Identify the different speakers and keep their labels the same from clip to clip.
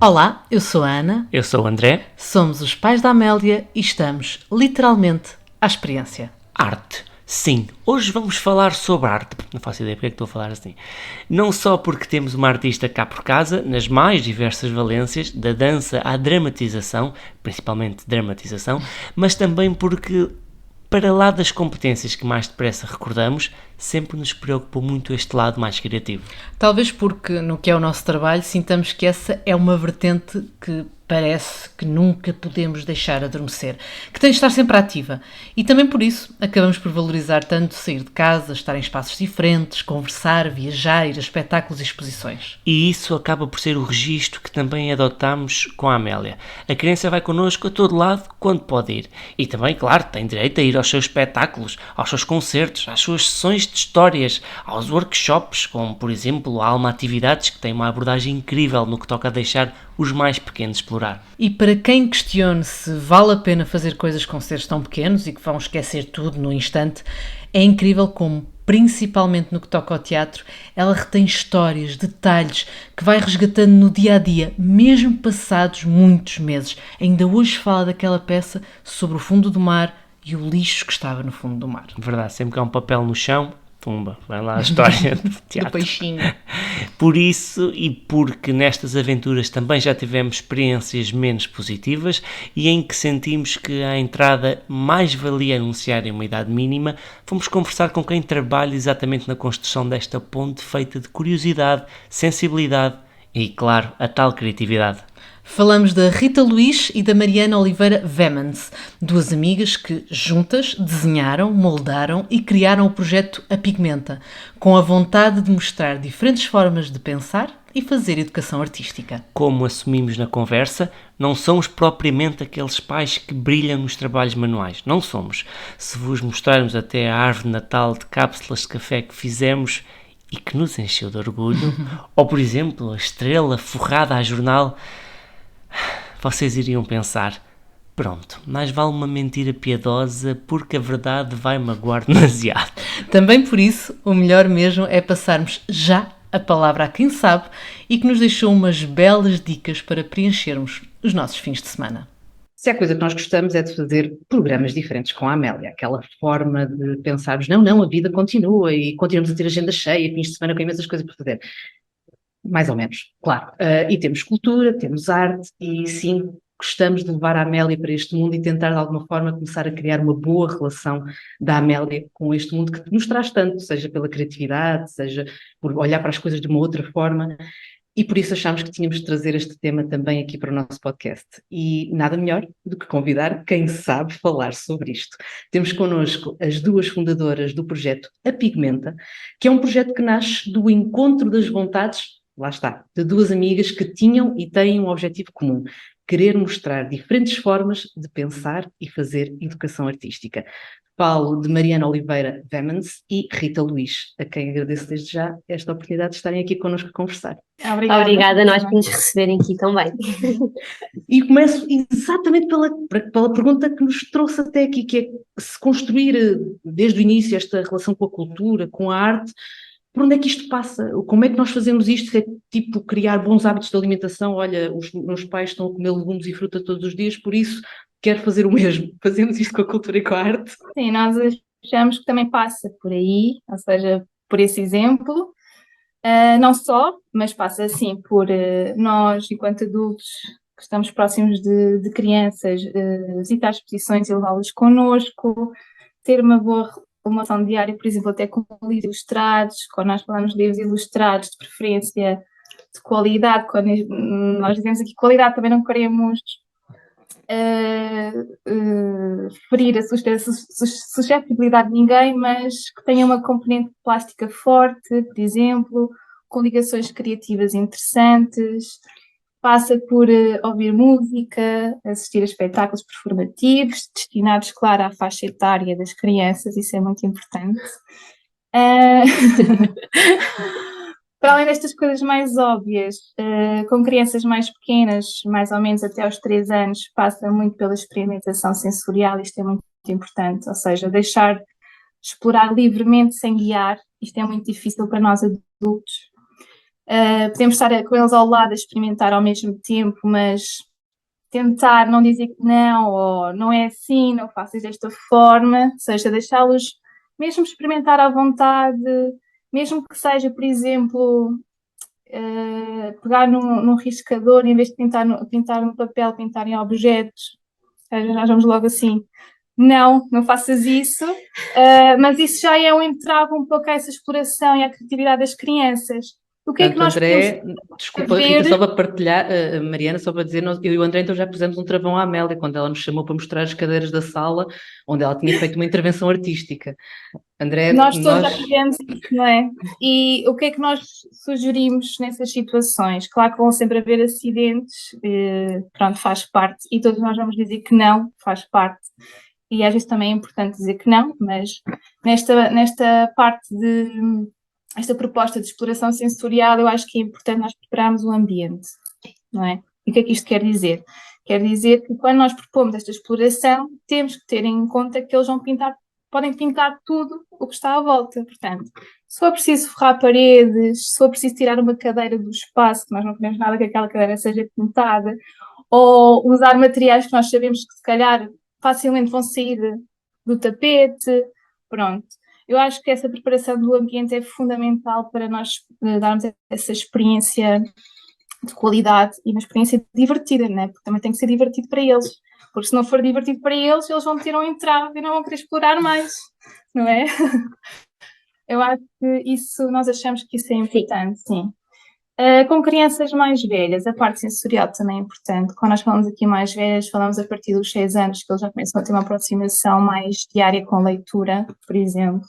Speaker 1: Olá, eu sou a Ana,
Speaker 2: Eu sou o André.
Speaker 1: somos os pais da Amélia e estamos, literalmente, à experiência.
Speaker 2: Arte. Sim, hoje vamos falar sobre arte. Não faço ideia porque é que estou a falar assim. Não só porque temos uma artista cá por casa, nas mais diversas valências, da dança à dramatização, principalmente dramatização, mas também porque, para lá das competências que mais depressa recordamos, sempre nos preocupou muito este lado mais criativo.
Speaker 1: Talvez porque, no que é o nosso trabalho, sintamos que essa é uma vertente que parece que nunca podemos deixar adormecer, que tem de estar sempre ativa. E também por isso acabamos por valorizar tanto sair de casa, estar em espaços diferentes, conversar, viajar, ir a espetáculos e exposições.
Speaker 2: E isso acaba por ser o registro que também adotamos com a Amélia. A criança vai connosco a todo lado quando pode ir. E também, claro, tem direito a ir aos seus espetáculos, aos seus concertos, às suas sessões de histórias, aos workshops, como por exemplo a Alma Atividades, que tem uma abordagem incrível no que toca a deixar os mais pequenos explorar.
Speaker 1: E para quem questione se vale a pena fazer coisas com seres tão pequenos e que vão esquecer tudo no instante, é incrível como, principalmente no que toca ao teatro, ela retém histórias, detalhes, que vai resgatando no dia-a-dia, mesmo passados muitos meses. Ainda hoje fala daquela peça sobre o fundo do mar e o lixo que estava no fundo do mar.
Speaker 2: Verdade, sempre que há um papel no chão, pumba, vai lá a história do
Speaker 1: Do
Speaker 2: teatro.
Speaker 1: peixinho.
Speaker 2: Por isso e porque nestas aventuras também já tivemos experiências menos positivas e em que sentimos que à entrada mais valia anunciar em uma idade mínima, fomos conversar com quem trabalha exatamente na construção desta ponte feita de curiosidade, sensibilidade e, claro, a tal criatividade.
Speaker 1: Falamos da Rita Luís e da Mariana Oliveira Vemans, duas amigas que, juntas, desenharam, moldaram e criaram o projeto A Pigmenta, com a vontade de mostrar diferentes formas de pensar e fazer educação artística.
Speaker 2: Como assumimos na conversa, não somos propriamente aqueles pais que brilham nos trabalhos manuais. Não somos. Se vos mostrarmos até a árvore de Natal de cápsulas de café que fizemos e que nos encheu de orgulho, ou por exemplo, a estrela forrada a jornal, vocês iriam pensar: pronto, mais vale uma mentira piedosa porque a verdade vai magoar demasiado.
Speaker 1: Também por isso, o melhor mesmo é passarmos já a palavra a quem sabe e que nos deixou umas belas dicas para preenchermos os nossos fins de semana.
Speaker 3: Se há coisa que nós gostamos é de fazer programas diferentes com a Amélia, aquela forma de pensarmos, não, a vida continua e continuamos a ter agenda cheia, fins de semana com imensas coisas para fazer. Mais ou menos, claro. E temos cultura, temos arte e sim, gostamos de levar a Amélia para este mundo e tentar de alguma forma começar a criar uma boa relação da Amélia com este mundo que nos traz tanto, seja pela criatividade, seja por olhar para as coisas de uma outra forma. E por isso achámos que tínhamos de trazer este tema também aqui para o nosso podcast. E nada melhor do que convidar quem sabe falar sobre isto. Temos connosco as duas fundadoras do projeto A Pigmenta, que é um projeto que nasce do encontro das vontades, lá está, de duas amigas que tinham e têm um objetivo comum: querer mostrar diferentes formas de pensar e fazer educação artística. Falo de Mariana Oliveira Vemans e Rita Luís, a quem agradeço desde já esta oportunidade de estarem aqui connosco a conversar.
Speaker 4: Obrigada a nós por nos receberem aqui também.
Speaker 3: E começo exatamente pela pergunta que nos trouxe até aqui, que é se construir desde o início esta relação com a cultura, com a arte, por onde é que isto passa? Como é que nós fazemos isto? Se é tipo criar bons hábitos de alimentação? Olha, os meus pais estão a comer legumes e fruta todos os dias, por isso quero fazer o mesmo. Fazemos isto com a cultura e com a arte?
Speaker 4: Sim, nós achamos que também passa por aí, ou seja, por esse exemplo. Não só, mas passa assim por nós, enquanto adultos, que estamos próximos de crianças, visitar exposições e levá-las connosco, ter uma boa relação diária, por exemplo, até com livros ilustrados, quando nós falamos de livros ilustrados, de preferência de qualidade, quando nós dizemos aqui qualidade, também não queremos ferir a suscetibilidade de ninguém, mas que tenha uma componente plástica forte, por exemplo, com ligações criativas interessantes. Passa por ouvir música, assistir a espetáculos performativos, destinados, claro, à faixa etária das crianças, isso é muito importante. Para além destas coisas mais óbvias, com crianças mais pequenas, mais ou menos até aos 3 anos, passa muito pela experimentação sensorial, isto é muito importante, ou seja, deixar explorar livremente sem guiar, isto é muito difícil para nós adultos. Podemos estar com eles ao lado a experimentar ao mesmo tempo, mas tentar não dizer que não, ou não é assim, não faças desta forma, ou seja, deixá-los mesmo experimentar à vontade, mesmo que seja, por exemplo, pegar num riscador, em vez de pintar no papel, pintar em objetos, nós vamos logo assim, não faças isso, mas isso já é um entrave um pouco a essa exploração e à criatividade das crianças. O que é que
Speaker 3: Portanto,
Speaker 4: nós
Speaker 3: André,
Speaker 4: podemos
Speaker 3: desculpa,
Speaker 4: ver?
Speaker 3: Rita, só para partilhar, Mariana, só para dizer, eu e o André então já pusemos um travão à Amélia quando ela nos chamou para mostrar as cadeiras da sala onde ela tinha feito uma intervenção artística. André,
Speaker 4: Nós todos já fizemos isso, não é? E o que é que nós sugerimos nessas situações? Claro que vão sempre haver acidentes, pronto, faz parte, e todos nós vamos dizer que não, faz parte. E às vezes também é importante dizer que não, mas nesta parte esta proposta de exploração sensorial, eu acho que é importante nós prepararmos o ambiente, não é? E o que é que isto quer dizer? Quer dizer que quando nós propomos esta exploração, temos que ter em conta que eles podem pintar tudo o que está à volta. Portanto, se for preciso forrar paredes, se for preciso tirar uma cadeira do espaço, que nós não queremos nada que aquela cadeira seja pintada, ou usar materiais que nós sabemos que se calhar facilmente vão sair do tapete, pronto. Eu acho que essa preparação do ambiente é fundamental para nós darmos essa experiência de qualidade e uma experiência divertida, né? Porque também tem que ser divertido para eles. Porque se não for divertido para eles, eles vão ter um entrave e não vão querer explorar mais, não é? Eu acho que isso, nós achamos que isso é importante, sim. Com crianças mais velhas, a parte sensorial também é importante. Quando nós falamos aqui mais velhas, falamos a partir dos 6 anos, que eles já começam a ter uma aproximação mais diária com a leitura, por exemplo.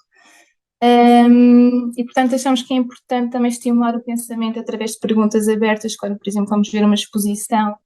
Speaker 4: E, portanto, achamos que é importante também estimular o pensamento através de perguntas abertas, quando, por exemplo, vamos ver uma exposição,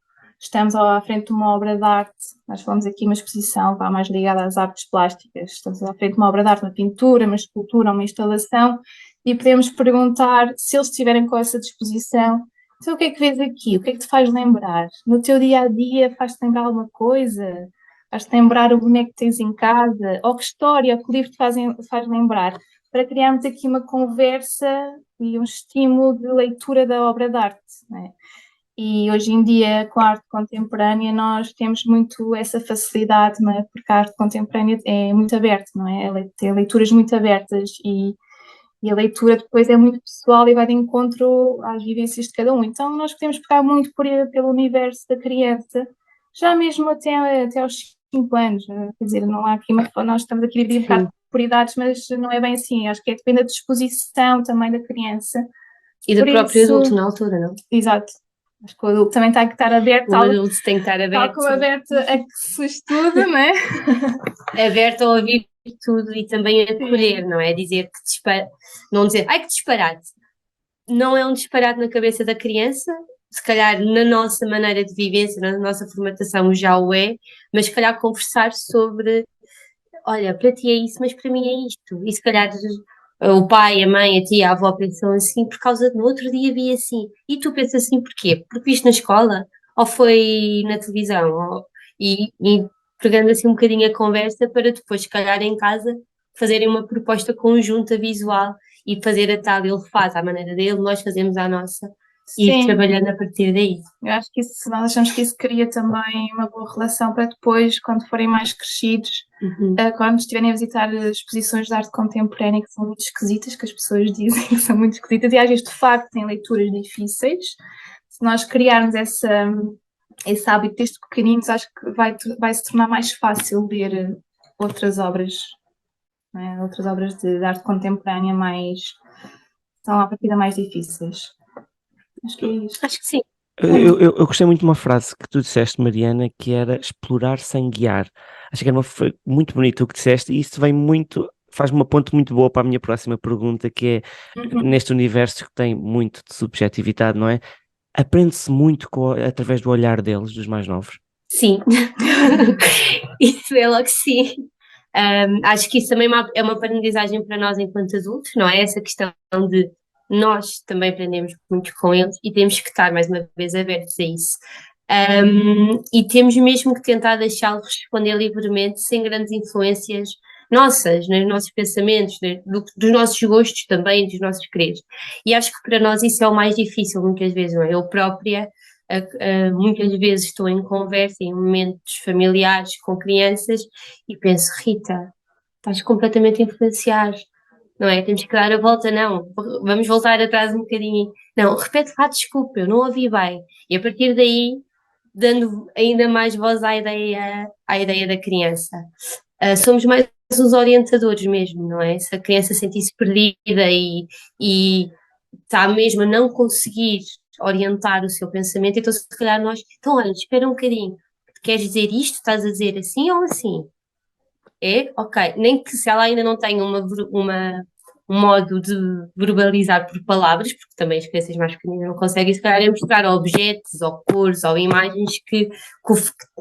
Speaker 4: estamos à frente de uma obra de arte, nós falamos aqui uma exposição vá mais ligada às artes plásticas, estamos à frente de uma obra de arte, uma pintura, uma escultura, uma instalação, e podemos perguntar, se eles estiverem com essa disposição, então o que é que vês aqui? O que é que te faz lembrar? No teu dia-a-dia faz-te lembrar alguma coisa? Faz-te lembrar o boneco que tens em casa? Ou que história, ou que livro te faz lembrar? Para criarmos aqui uma conversa e um estímulo de leitura da obra de arte, não é? E hoje em dia, com a arte contemporânea, nós temos muito essa facilidade, não é? Porque a arte contemporânea é muito aberta, não é? Tem leituras muito abertas e a leitura depois é muito pessoal e vai de encontro às vivências de cada um. Então, nós podemos pegar muito pelo universo da criança, já mesmo até aos 5 anos. Quer dizer, não há aqui nós estamos aqui a dividir um bocado por idades, mas não é bem assim. Acho que depende da disposição também da criança.
Speaker 5: E do próprio adulto na altura, não?
Speaker 4: Exato. Acho que o adulto também tem que estar aberto.
Speaker 5: O adulto tem que estar aberto.
Speaker 4: Tal como aberto a que se estude, não é?
Speaker 5: Aberto a ouvir tudo e também a acolher, não é? Dizer que não dizer, ai que disparate. Não é um disparate na cabeça da criança, se calhar na nossa maneira de vivência, na nossa formatação já o é, mas se calhar conversar sobre, olha, para ti é isso, mas para mim é isto. E se calhar o pai, a mãe, a tia, a avó pensam assim por causa de no outro dia vi assim. E tu pensas assim porquê? Porque viste na escola? Ou foi na televisão? E pegando assim um bocadinho a conversa para depois, se calhar em casa, fazerem uma proposta conjunta visual e fazer a tal, ele faz à maneira dele, nós fazemos à nossa. E ir trabalhando a partir daí.
Speaker 4: Eu acho que nós achamos que isso cria também uma boa relação para depois, quando forem mais crescidos, quando estiverem a visitar exposições de arte contemporânea que são muito esquisitas, que as pessoas dizem que são muito esquisitas, e às vezes de facto têm leituras difíceis. Se nós criarmos esse hábito desde pequeninos, acho que vai se tornar mais fácil ler outras obras, né? Outras obras de arte contemporânea são à partida mais difíceis. Acho que é isso.
Speaker 5: Acho que sim.
Speaker 2: Eu gostei muito de uma frase que tu disseste, Mariana, que era explorar sem guiar. Acho que era muito bonito o que disseste, e isso faz-me uma ponte muito boa para a minha próxima pergunta, que é, neste universo que tem muito de subjetividade, não é? Aprende-se muito através do olhar deles, dos mais novos?
Speaker 5: Sim, isso é logo que sim. Acho que isso também é uma aprendizagem para nós enquanto adultos, não é? Essa questão de nós também aprendemos muito com eles e temos que estar mais uma vez abertos a isso. E temos mesmo que tentar deixá-los responder livremente, sem grandes influências nossas, nos nossos pensamentos, dos nossos gostos também, dos nossos quereres. E acho que para nós isso é o mais difícil, muitas vezes, não é? Eu própria, muitas vezes estou em conversa, em momentos familiares com crianças e penso, Rita, estás completamente a influenciar, não é? Temos que dar a volta, não, vamos voltar atrás um bocadinho. Não, repete lá, desculpa, eu não ouvi bem. E a partir daí, dando ainda mais voz à ideia da criança. Somos mais uns orientadores mesmo, não é? Se a criança sentir-se perdida e está mesmo a não conseguir orientar o seu pensamento, então se calhar nós, então olha, espera um bocadinho, queres dizer isto, estás a dizer assim ou assim? É? Ok. Nem que se ela ainda não tenha um modo de verbalizar por palavras, porque também as crianças mais pequenas não conseguem, se calhar é mostrar objetos, ou cores, ou imagens que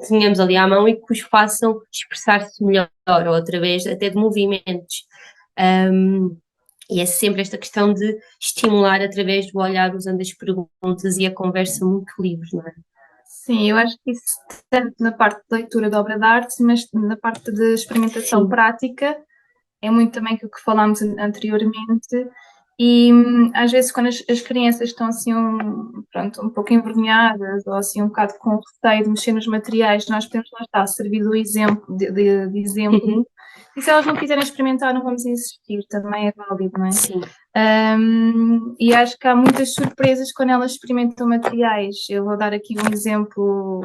Speaker 5: tenhamos ali à mão e que os façam expressar-se melhor, ou através até de movimentos. E é sempre esta questão de estimular através do olhar, usando as perguntas e a conversa muito livre, não é?
Speaker 4: Sim, eu acho que isso tanto na parte de leitura de obra de arte, mas na parte de experimentação
Speaker 5: Sim.
Speaker 4: prática, é muito também aquilo que falámos anteriormente, e às vezes quando as crianças estão assim pronto, um pouco envergonhadas ou assim um bocado com receio de mexer nos materiais, nós podemos lá estar, servir do exemplo, de exemplo, e se elas não quiserem experimentar não vamos insistir, também é válido, não é?
Speaker 5: Sim.
Speaker 4: E acho que há muitas surpresas quando elas experimentam materiais. Eu vou dar aqui um exemplo,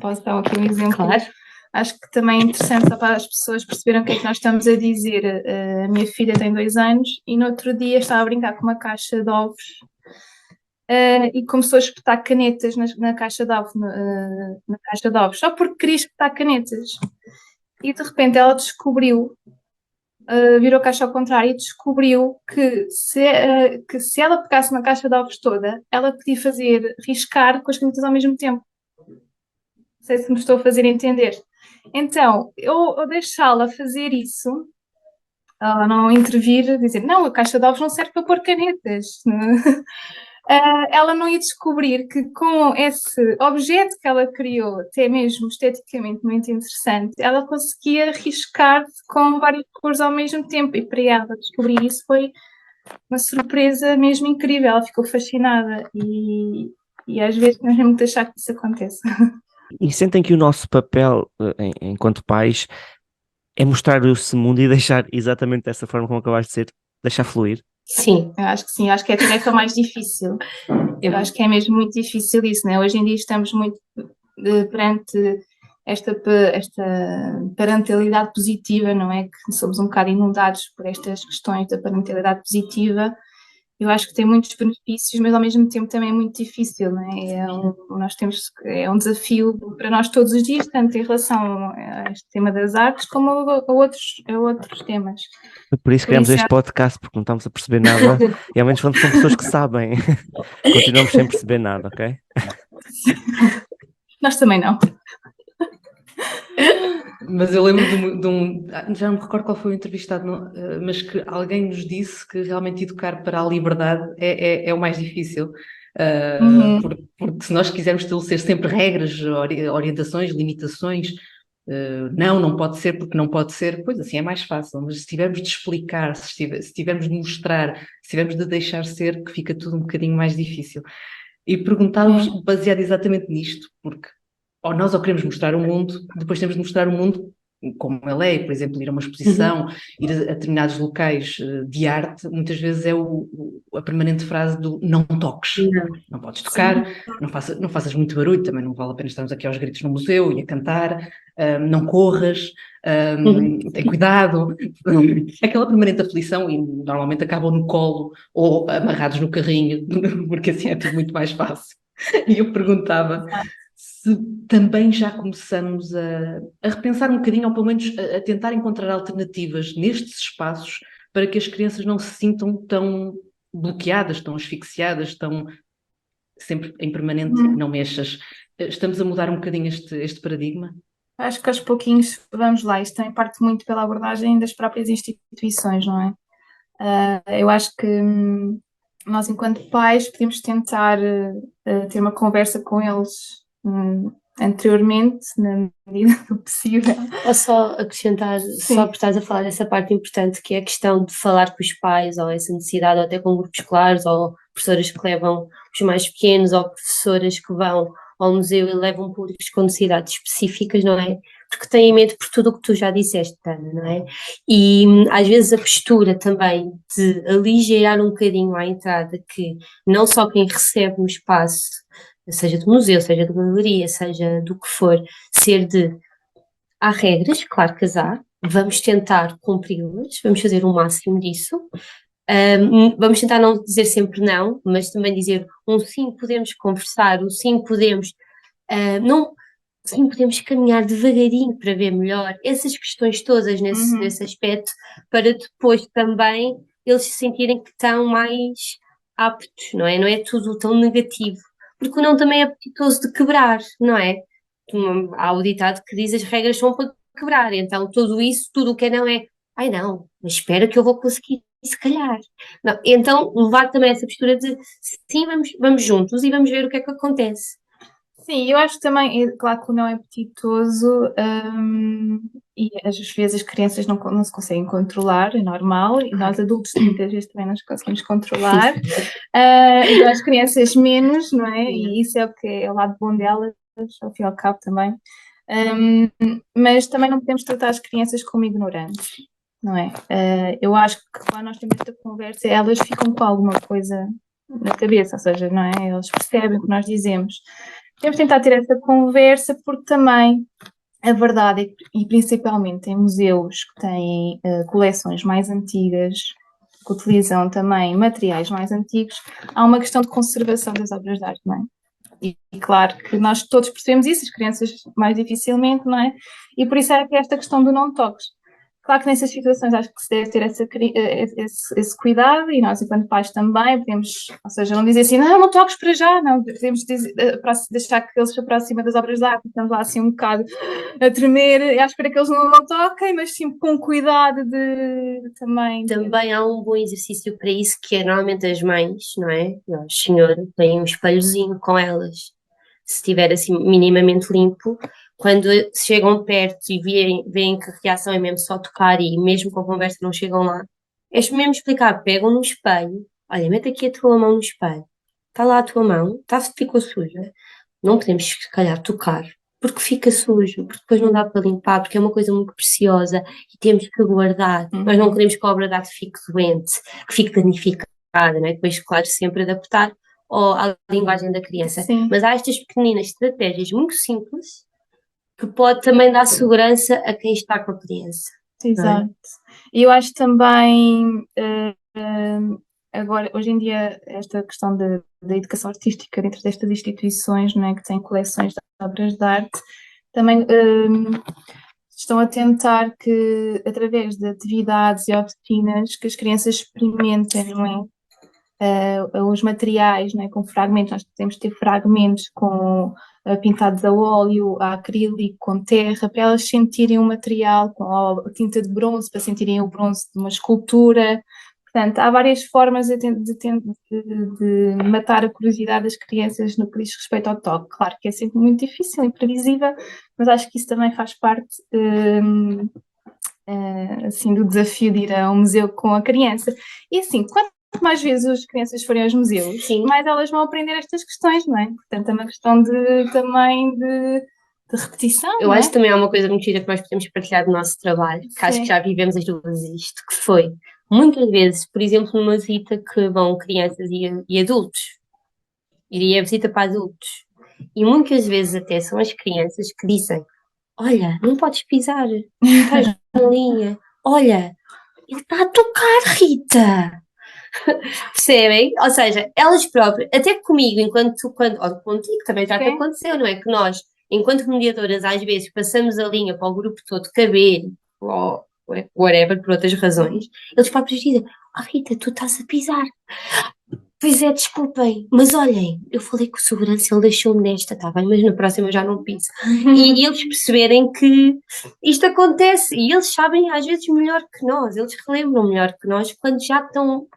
Speaker 4: posso dar aqui um exemplo?
Speaker 5: Claro.
Speaker 4: Acho que também é interessante só para as pessoas perceberem o que é que nós estamos a dizer. A minha filha tem 2 anos e no outro dia estava a brincar com uma caixa de ovos e começou a espetar canetas na caixa de ovos, na caixa de ovos, só porque queria espetar canetas. E de repente ela descobriu, virou a caixa ao contrário e descobriu que se ela pegasse na caixa de ovos toda, ela podia riscar com as canetas ao mesmo tempo. Não sei se me estou a fazer entender. Então, eu deixá-la fazer isso, ela não intervir, dizer, não, a caixa de ovos não serve para pôr canetas. Ela não ia descobrir que com esse objeto que ela criou, até mesmo esteticamente muito interessante, ela conseguia riscar com várias cores ao mesmo tempo. E para ela descobrir isso foi uma surpresa mesmo incrível. Ela ficou fascinada e às vezes não é muito deixar que isso aconteça.
Speaker 2: E sentem que o nosso papel, enquanto pais, é mostrar esse mundo e deixar exatamente dessa forma como acabaste de dizer, deixar fluir?
Speaker 5: Sim.
Speaker 4: Eu acho que sim, acho que é a tarefa mais difícil. Eu acho que é mesmo muito difícil isso, né? Hoje em dia estamos muito perante esta parentalidade positiva, não é? Que somos um bocado inundados por estas questões da parentalidade positiva. Eu acho que tem muitos benefícios, mas ao mesmo tempo também é muito difícil, não é? É um desafio para nós todos os dias, tanto em relação a este tema das artes como a outros temas.
Speaker 2: Por isso criamos este podcast, porque não estamos a perceber nada, e ao menos quando são pessoas que sabem, continuamos sem perceber nada, ok?
Speaker 4: Nós também não.
Speaker 3: Mas eu lembro já não me recordo qual foi o entrevistado, mas que alguém nos disse que realmente educar para a liberdade é o mais difícil. Porque se nós quisermos estabelecer sempre regras, orientações, limitações, não pode ser porque não pode ser, pois assim é mais fácil, mas se tivermos de explicar, se tivermos de mostrar, se tivermos de deixar ser, que fica tudo um bocadinho mais difícil. E perguntávamos baseado exatamente nisto, porque ou queremos mostrar o mundo, depois temos de mostrar o mundo como ele é, por exemplo, ir a uma exposição, ir a determinados locais de arte, muitas vezes é a permanente frase do não toques, não podes tocar, não faças muito barulho, também não vale a pena estarmos aqui aos gritos no museu e a cantar, não corras, tem cuidado, aquela permanente aflição e normalmente acabam no colo ou amarrados no carrinho, porque assim é tudo muito mais fácil. E eu perguntava se também já começamos a repensar um bocadinho, ou pelo menos a tentar encontrar alternativas nestes espaços para que as crianças não se sintam tão bloqueadas, tão asfixiadas, tão sempre em permanente não mexas. Estamos a mudar um bocadinho este paradigma?
Speaker 4: Acho que aos pouquinhos vamos lá, isto também parte muito pela abordagem das próprias instituições, não é? Eu acho que nós, enquanto pais, podemos tentar ter uma conversa com eles anteriormente, na medida do possível.
Speaker 5: Ou só acrescentar, só por estás a falar dessa parte importante, que é a questão de falar com os pais, ou essa necessidade, ou até com grupos escolares, ou professoras que levam os mais pequenos, ou professoras que vão ao museu e levam públicos com necessidades específicas, não é? Porque têm medo por tudo o que tu já disseste, Tana, não é? E às vezes a postura também de aligeirar um bocadinho à entrada, que não só quem recebe no espaço, seja do museu, seja de galeria, seja do que for, ser de há regras, claro que as há, vamos tentar cumpri-las, vamos fazer o máximo disso. Vamos tentar não dizer sempre não, mas também dizer um sim podemos conversar, um sim podemos, não, sim podemos caminhar devagarinho para ver melhor, essas questões todas nesse aspecto, para depois também eles se sentirem que estão mais aptos, não é? Não é tudo tão negativo, porque o não também é apetitoso de quebrar, não é? Há o ditado que diz as regras são para quebrar, então tudo isso, tudo o que é não é, ai não, mas espera que eu vou conseguir, se calhar. Não, então levar também essa postura de sim, vamos juntos e vamos ver o que é que acontece.
Speaker 4: Sim, eu acho que também, claro que o não é apetitoso, e às vezes as crianças não se conseguem controlar, é normal, e nós adultos muitas vezes também não nos conseguimos controlar, então as crianças menos, não é? E isso é o que é o lado bom delas, ao fim e ao cabo também. Mas também não podemos tratar as crianças como ignorantes, não é? Eu acho que quando nós temos esta conversa, elas ficam com alguma coisa na cabeça, ou seja, não é? Eles percebem o que nós dizemos. Temos de tentar ter essa conversa, porque também a verdade é que, e principalmente em museus que têm coleções mais antigas, que utilizam também materiais mais antigos, há uma questão de conservação das obras de arte, não é? E claro que nós todos percebemos isso, as crianças mais dificilmente, não é? E por isso é que esta questão do não toques. Claro que nessas situações acho que se deve ter esse cuidado, e nós, enquanto pais, também podemos, ou seja, não dizer assim, não toques para já, não, podemos deixar que eles se aproximem das obras de arte, estamos lá assim um bocado a tremer, à espera que eles não toquem, mas sim com cuidado de também.
Speaker 5: Também há um bom exercício para isso, que é normalmente as mães, não é? As senhoras têm um espelhozinho com elas, se estiver assim minimamente limpo, quando chegam perto e veem que a reação é mesmo só tocar e mesmo com a conversa não chegam lá, é mesmo explicar, pegam no espelho, olha, mete aqui a tua mão no espelho, está lá a tua mão, ficou suja, não podemos se calhar tocar, porque fica sujo, porque depois não dá para limpar, porque é uma coisa muito preciosa e temos que guardar. Nós não queremos que a obra de arte fique doente, que fique danificada, não é? Depois, claro, sempre adaptar à linguagem da criança.
Speaker 4: Sim.
Speaker 5: Mas há estas pequeninas estratégias muito simples que pode também dar segurança a quem está com a criança.
Speaker 4: Exato. E eu acho também, agora, hoje em dia, esta questão da educação artística dentro destas instituições, não é, que têm coleções de obras de arte, também estão a tentar que, através de atividades e oficinas, que as crianças experimentem, não é? Os materiais, não é? Com fragmentos, nós podemos ter fragmentos pintados a óleo, a acrílico, com terra, para elas sentirem o material, com a tinta de bronze, para sentirem o bronze de uma escultura. Portanto, há várias formas de matar a curiosidade das crianças no que diz respeito ao toque. Claro que é sempre muito difícil, imprevisível, mas acho que isso também faz parte assim, do desafio de ir a um museu com a criança. E assim, quanto mais vezes as crianças forem aos museus,
Speaker 5: Sim,
Speaker 4: mais elas vão aprender estas questões, não é? Portanto, é uma questão também de repetição,
Speaker 5: eu
Speaker 4: não
Speaker 5: acho
Speaker 4: é?
Speaker 5: que também há uma coisa muito gira que nós podemos partilhar do nosso trabalho, que acho que
Speaker 4: Sim.
Speaker 5: já vivemos as duas isto, que foi muitas vezes, por exemplo, numa visita que vão crianças e adultos, iria visita para adultos, e muitas vezes até são as crianças que dizem: olha, não podes pisar, estás na linha, olha, ele está a tocar, Rita. Percebem? Ou seja, elas próprias, até comigo, ou contigo também já te
Speaker 4: Sim.
Speaker 5: aconteceu, não é? Que nós, enquanto mediadoras, às vezes passamos a linha para o grupo todo caber, ou whatever, por outras razões, eles próprios dizem: oh, Rita, tu estás a pisar. Pois é, desculpem, mas olhem, eu falei com o segurança, ele deixou-me nesta, está bem, mas na próxima eu já não piso. E eles perceberem que isto acontece, e eles sabem às vezes melhor que nós, eles relembram melhor que nós quando já estão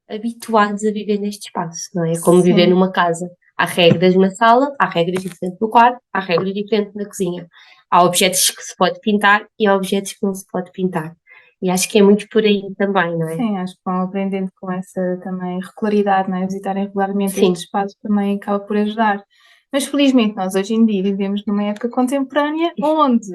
Speaker 5: habituados a viver neste espaço, não é? Como
Speaker 4: Sim.
Speaker 5: viver numa casa. Há regras na sala, há regras diferentes no quarto, há regras diferentes na cozinha. Há objetos que se pode pintar e há objetos que não se pode pintar. E acho que é muito por aí também, não é?
Speaker 4: Sim, acho que vão aprendendo com essa também regularidade, não é? Visitarem regularmente
Speaker 5: Sim.
Speaker 4: estes espaços também acaba por ajudar. Mas felizmente nós hoje em dia vivemos numa época contemporânea onde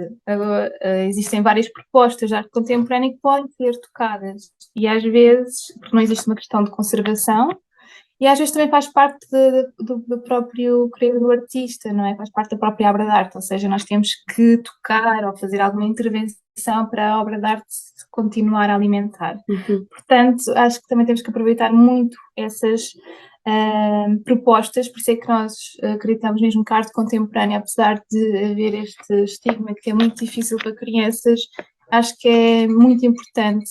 Speaker 4: existem várias propostas de arte contemporânea que podem ser tocadas. E às vezes, porque não existe uma questão de conservação, e às vezes também faz parte do próprio querer do artista, não é? Faz parte da própria obra de arte, ou seja, nós temos que tocar ou fazer alguma intervenção para a obra de arte se continuar a alimentar. Portanto, acho que também temos que aproveitar muito essas propostas, por isso é que nós acreditamos mesmo que a arte contemporânea, apesar de haver este estigma que é muito difícil para crianças, acho que é muito importante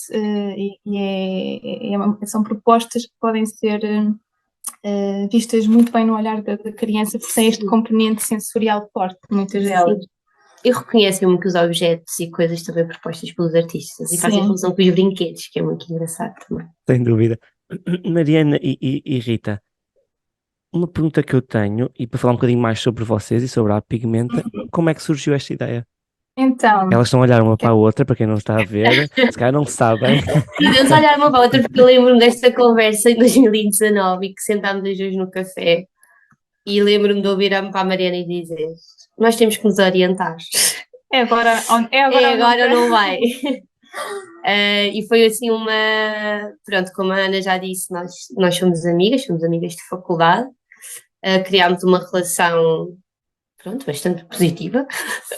Speaker 4: são propostas que podem ser vistas muito bem no olhar da criança, porque tem este componente sensorial forte, muitas delas.
Speaker 5: Sim. E reconhecem muito os objetos e coisas também propostas pelos artistas e fazem
Speaker 4: Sim.
Speaker 5: relação com os brinquedos, que é muito engraçado também.
Speaker 2: Sem dúvida. Mariana e Rita, uma pergunta que eu tenho, e para falar um bocadinho mais sobre vocês e sobre a Pigmenta, como é que surgiu esta ideia?
Speaker 4: Então,
Speaker 2: Elas estão a olhar uma para a outra, para quem não está a ver, se calhar não sabem.
Speaker 5: E vamos olhar uma para a outra, porque eu lembro-me desta conversa em 2019 e que sentámos as duas no café e lembro-me de ouvir-me para a Mariana e dizer: nós temos que nos orientar.
Speaker 4: é agora
Speaker 5: Agora não vai. E foi assim pronto, como a Ana já disse, nós somos amigas de faculdade, criámos uma relação, pronto, bastante positiva.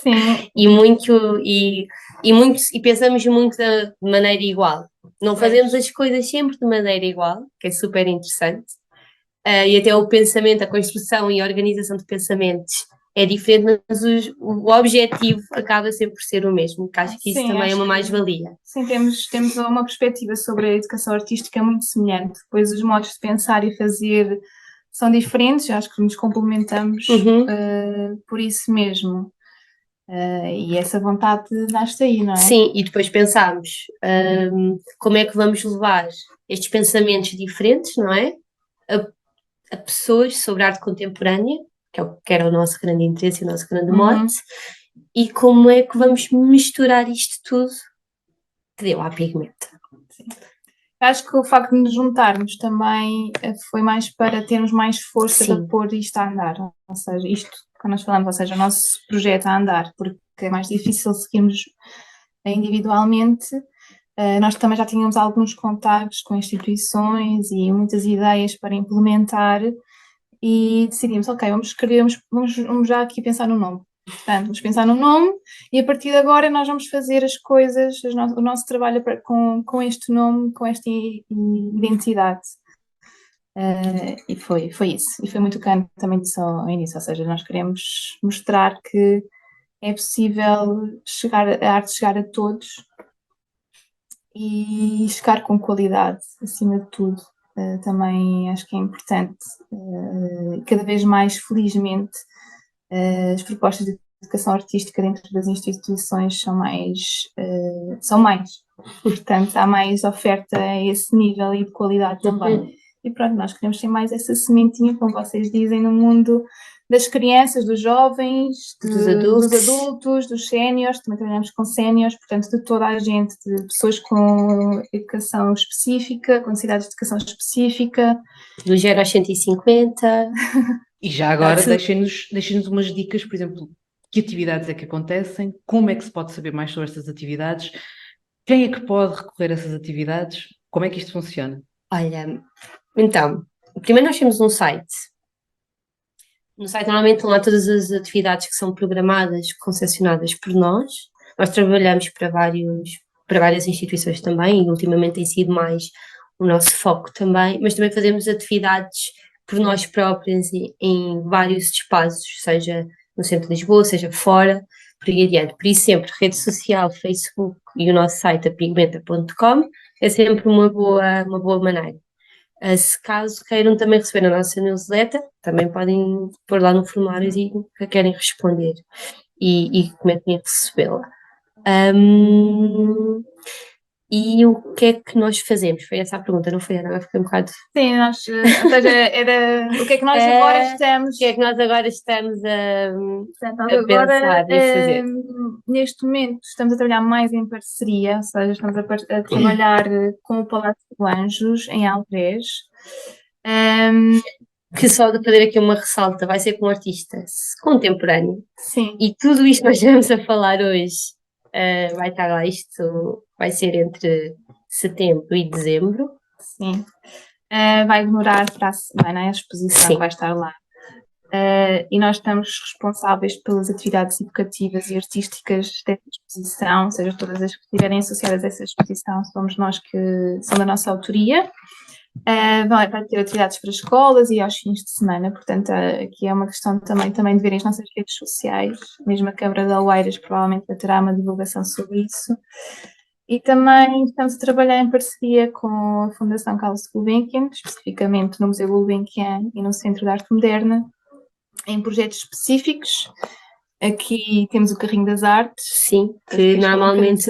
Speaker 4: Sim.
Speaker 5: E pensamos muito de maneira igual. Não fazemos as coisas sempre de maneira igual, que é super interessante. E até o pensamento, a construção e a organização de pensamentos é diferente, mas o objetivo acaba sempre por ser o mesmo, que acho que isso também é uma mais-valia.
Speaker 4: Sim, temos uma perspectiva sobre a educação artística muito semelhante, pois os modos de pensar e fazer são diferentes, acho que nos complementamos por isso mesmo. E essa vontade nasce aí, não é?
Speaker 5: Sim, e depois pensámos como é que vamos levar estes pensamentos diferentes, não é? A pessoas sobre arte contemporânea, que era o nosso grande interesse e o nosso grande mote, e como é que vamos misturar isto tudo que deu à Pigmenta.
Speaker 4: Sim. Acho que o facto de nos juntarmos também foi mais para termos mais força
Speaker 5: Sim.
Speaker 4: para pôr isto a andar, ou seja, isto que nós falamos, ou seja, o nosso projeto a andar, porque é mais difícil seguirmos individualmente. Nós também já tínhamos alguns contactos com instituições e muitas ideias para implementar e decidimos, ok, vamos já aqui pensar no nome. Portanto, vamos pensar no nome e a partir de agora nós vamos fazer as coisas, o nosso trabalho com este nome, com esta identidade. E foi isso. E foi muito o que também disse ao início, ou seja, nós queremos mostrar que é possível a arte chegar a todos e chegar com qualidade, acima de tudo. Também acho que é importante, cada vez mais, felizmente, as propostas de educação artística dentro das instituições são mais. Portanto, há mais oferta a esse nível e de qualidade também. E pronto, nós queremos ter mais essa sementinha, como vocês dizem, no mundo das crianças, dos jovens, dos adultos, dos séniores, também trabalhamos com séniores, portanto, de toda a gente, de pessoas com educação específica, com necessidades de educação específica.
Speaker 5: Do 0 aos 150.
Speaker 3: E já agora deixem-nos umas dicas, por exemplo, que atividades é que acontecem, como é que se pode saber mais sobre estas atividades, quem é que pode recorrer a essas atividades, como é que isto funciona?
Speaker 5: Olha, então, primeiro nós temos um site. No site normalmente estão lá todas as atividades que são programadas, concepcionadas por nós. Nós trabalhamos para várias instituições também e ultimamente tem sido mais o nosso foco também, mas também fazemos atividades por nós próprios em vários espaços, seja no centro de Lisboa, seja fora, por aí adiante. Por isso sempre, rede social, Facebook e o nosso site, apigmenta.com, é sempre uma boa maneira. Se caso queiram também receber a nossa newsletter, também podem pôr lá no formulário que querem responder e como é que recebê-la. E o que é que nós fazemos? Foi essa a pergunta, não foi? Ana? Foi um bocado.
Speaker 4: Sim, nós, ou seja, era o que é que nós agora estamos.
Speaker 5: O que é que nós agora estamos
Speaker 4: Portanto,
Speaker 5: a pensar e a fazer?
Speaker 4: Neste momento estamos a trabalhar mais em parceria, ou seja, estamos a trabalhar com o Palácio de Anjos, em Alves.
Speaker 5: Que só de fazer aqui uma ressalta, vai ser com um artista contemporâneo.
Speaker 4: Sim.
Speaker 5: E tudo isto que nós estamos a falar hoje vai estar lá, isto vai ser entre setembro e dezembro.
Speaker 4: Sim. Vai demorar para a semana a exposição que vai estar lá. E nós estamos responsáveis pelas atividades educativas e artísticas dessa exposição, ou seja, todas as que estiverem associadas a essa exposição somos nós que são da nossa autoria. Vai ter atividades para escolas e aos fins de semana, portanto aqui é uma questão também de verem as nossas redes sociais, mesmo a Câmara de Oeiras provavelmente terá uma divulgação sobre isso. E também estamos a trabalhar em parceria com a Fundação Carlos Gulbenkian, especificamente no Museu Gulbenkian e no Centro de Arte Moderna, em projetos específicos. Aqui temos o Carrinho das Artes.
Speaker 5: Sim, que normalmente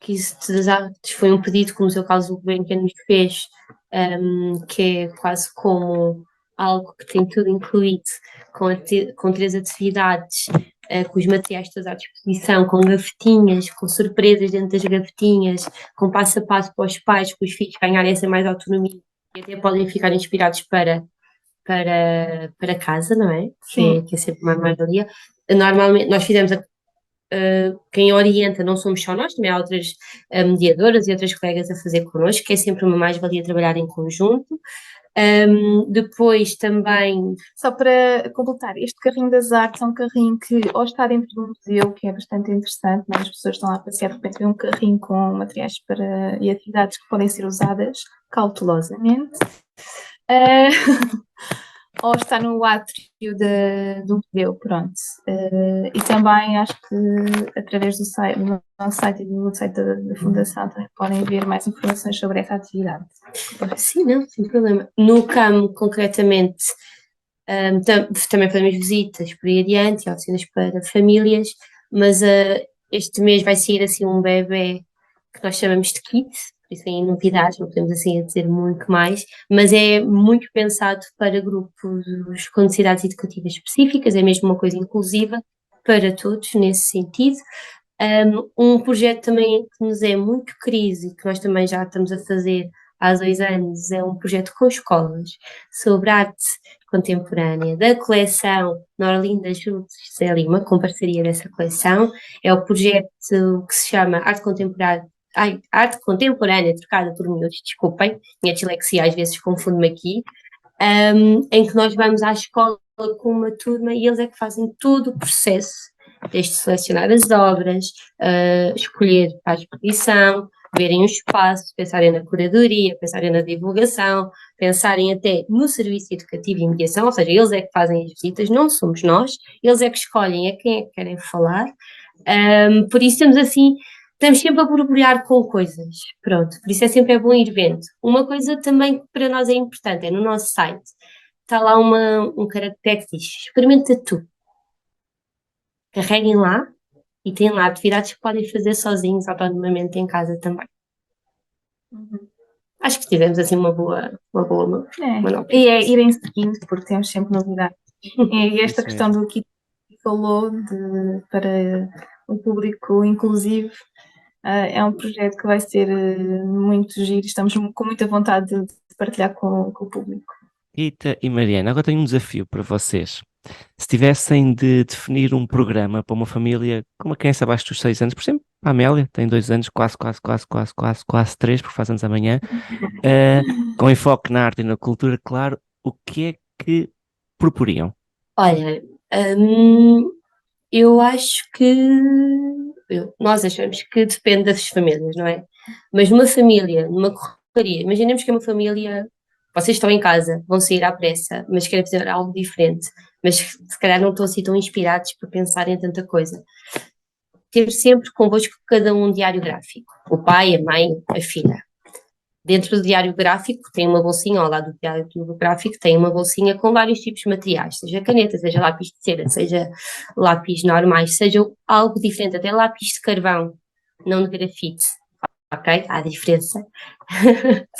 Speaker 5: que isso das artes foi um pedido que o Museu Carlos Gulbenkian nos fez, que é quase como algo que tem tudo incluído, com 3 atividades, com os materiais todos à disposição, com gavetinhas, com surpresas dentro das gavetinhas, com passo a passo para os pais, para os filhos ganharem essa mais autonomia e até podem ficar inspirados para casa, não é?
Speaker 4: Sim.
Speaker 5: Que é sempre uma mais-valia. Normalmente, nós fizemos quem orienta não somos só nós, também há outras mediadoras e outras colegas a fazer connosco, que é sempre uma mais-valia trabalhar em conjunto. Depois também...
Speaker 4: Só para completar, este Carrinho das Artes é um carrinho que ou está dentro do museu, que é bastante interessante, mas as pessoas estão lá a passear, de repente vê um carrinho com materiais e atividades que podem ser usadas cautelosamente. Ou está no átrio do museu, pronto. E também acho que através do nosso site e do site da Fundação também podem ver mais informações sobre essa atividade.
Speaker 5: Sim, não, sem problema. No CAM, concretamente, também fazemos visitas por aí adiante e oficinas para famílias, mas este mês vai sair assim um bebê que nós chamamos de kit, por isso tem novidades, não podemos assim dizer muito mais, mas é muito pensado para grupos com necessidades educativas específicas, é mesmo uma coisa inclusiva para todos nesse sentido. Um projeto também que nos é muito querido e que nós também já estamos a fazer há 2 anos, é um projeto com escolas sobre arte contemporânea da coleção Norlinda Júlio José Lima, com parceria dessa coleção. É o projeto que se chama Arte Contemporânea trocada por miúdos, desculpem, minha dislexia às vezes confunde-me aqui, em que nós vamos à escola com uma turma e eles é que fazem todo o processo, desde selecionar as obras, escolher para a exposição, verem o espaço, pensarem na curadoria, pensarem na divulgação, pensarem até no serviço educativo e mediação, ou seja, eles é que fazem as visitas, não somos nós, eles é que escolhem a quem é que querem falar, por isso estamos sempre a borbulhar com coisas, pronto, por isso é bom ir vendo. Uma coisa também que para nós é importante, é no nosso site, está lá um caractere que diz, experimenta tu. Carreguem lá e têm lá atividades que podem fazer sozinhos, autonomamente em casa também. Acho que tivemos assim uma boa
Speaker 4: E é irem seguindo, porque temos sempre novidades. E esta questão do que falou para o público inclusivo é um projeto que vai ser muito giro, estamos com muita vontade de partilhar com o público.
Speaker 2: Rita e Mariana, agora tenho um desafio para vocês. Se tivessem de definir um programa para uma família com uma criança abaixo dos 6 anos, por exemplo, a Amélia tem 2 anos, quase 3, porque faz anos amanhã, com enfoque na arte e na cultura, claro, o que é que proporiam?
Speaker 5: Olha, eu acho que nós achamos que depende das famílias, não é? Mas numa família, numa correria, imaginemos que é uma família, vocês estão em casa, vão sair à pressa, mas querem fazer algo diferente, mas se calhar não estão assim tão inspirados para pensar em tanta coisa. Ter sempre convosco cada um diário gráfico, o pai, a mãe, a filha. Dentro do diário gráfico tem uma bolsinha, ao lado do diário gráfico tem uma bolsinha com vários tipos de materiais, seja caneta, seja lápis de cera, seja lápis normais, seja algo diferente, até lápis de carvão, não de grafite. ok? Há diferença.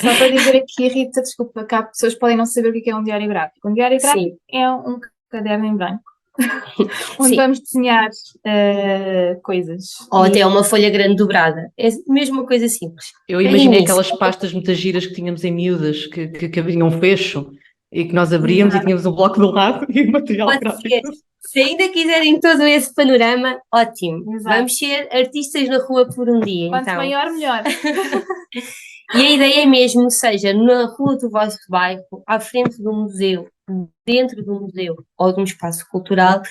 Speaker 4: Só para dizer aqui, Rita, desculpa, que há pessoas que podem não saber o que é um diário gráfico. Um diário gráfico
Speaker 5: Sim,
Speaker 4: é um caderno em branco, onde
Speaker 5: sim.
Speaker 4: vamos desenhar coisas.
Speaker 5: Ou até
Speaker 4: E-
Speaker 5: uma folha grande dobrada. É mesmo uma coisa simples.
Speaker 3: Eu
Speaker 5: Para
Speaker 3: imaginei
Speaker 5: início,
Speaker 3: aquelas pastas muitas giras que tínhamos em miúdas, que abriam um fecho e que nós abríamos e
Speaker 4: Exato.
Speaker 3: tínhamos um bloco de um lado e o material
Speaker 5: pode
Speaker 3: gráfico.
Speaker 5: ser. Se ainda quiserem todo esse panorama, ótimo.
Speaker 4: Exato.
Speaker 5: Vamos ser artistas na rua por um dia,
Speaker 4: Quanto
Speaker 5: então.
Speaker 4: maior, melhor.
Speaker 5: E a ideia é mesmo, seja na rua do vosso bairro, à frente do museu, dentro do museu ou de um espaço cultural,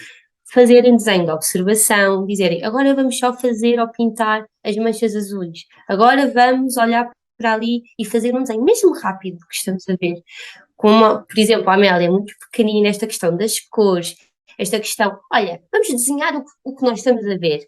Speaker 5: fazerem desenho de observação, dizerem agora vamos só fazer ou pintar as manchas azuis, agora vamos olhar para ali e fazer um desenho, mesmo rápido, que estamos a ver. Como, por exemplo, a Amélia é muito pequenina nesta questão das cores, esta questão, olha, vamos desenhar o que nós estamos a ver.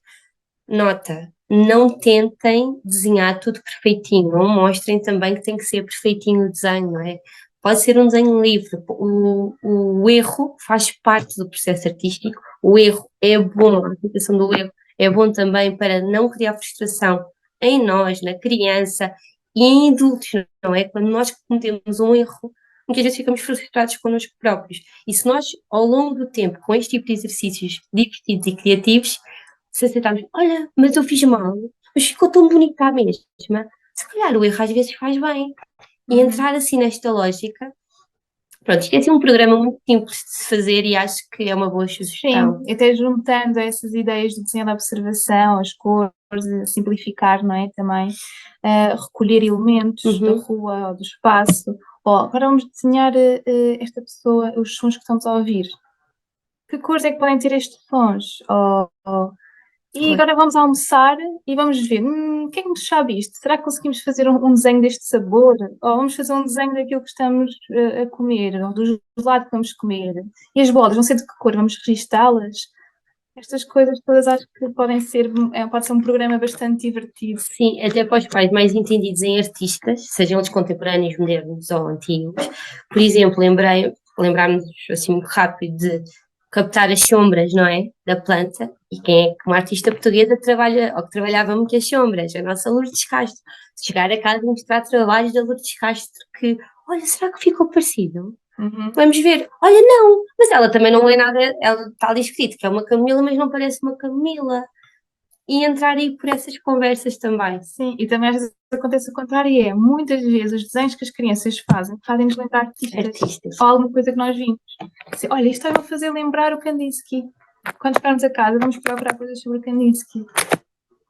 Speaker 5: Nota, não tentem desenhar tudo perfeitinho, não mostrem também que tem que ser perfeitinho o desenho, não é? Pode ser um desenho livre, o erro faz parte do processo artístico, o erro é bom, a aplicação do erro é bom também para não criar frustração em nós, na criança e em adultos, não é? Quando nós cometemos um erro, muitas vezes ficamos frustrados connosco próprios. E se nós, ao longo do tempo, com este tipo de exercícios divertidos e criativos, se aceitarmos, olha, mas eu fiz mal, mas ficou tão bonita à mesma. Se calhar o erro às vezes faz bem. E entrar assim nesta lógica, pronto, isto é assim um programa muito simples de se fazer e acho que é uma boa sugestão.
Speaker 4: Sim, e até juntando essas ideias de desenho de observação, as cores, simplificar, não é? Também recolher elementos da rua ou do espaço. Ou agora vamos desenhar esta pessoa, os sons que estamos a ouvir. Que cores é que podem ter estes sons? E agora vamos almoçar e vamos ver, o que é que nos sabe isto? Será que conseguimos fazer um desenho deste sabor? Ou vamos fazer um desenho daquilo que estamos a comer, ou do gelado que vamos comer? E as bolas, não sei de que cor, vamos registá-las? Estas coisas todas acho que podem ser, pode ser um programa bastante divertido.
Speaker 5: Sim, até para os pais mais entendidos em artistas, sejam eles contemporâneos, modernos ou antigos. Por exemplo, lembrar-nos assim muito rápido de captar as sombras, não é? Da planta. E quem é que uma artista portuguesa trabalha, ou que trabalhava muito as sombras? A nossa Lourdes Castro. Chegar a casa e mostrar trabalhos da Lourdes Castro que, olha, será que ficou parecido? Vamos ver. Olha, não, mas ela também não é nada, ela está ali escrito que é uma camomila, mas não parece uma camomila. E entrar aí por essas conversas também.
Speaker 4: Sim, e também às vezes acontece o contrário, muitas vezes os desenhos que as crianças fazem-nos lembrar artistas, ou alguma coisa que nós vimos. Assim, olha, isto vai-me fazer lembrar o Kandinsky. Quando chegarmos a casa, vamos procurar coisas sobre o Kandinsky.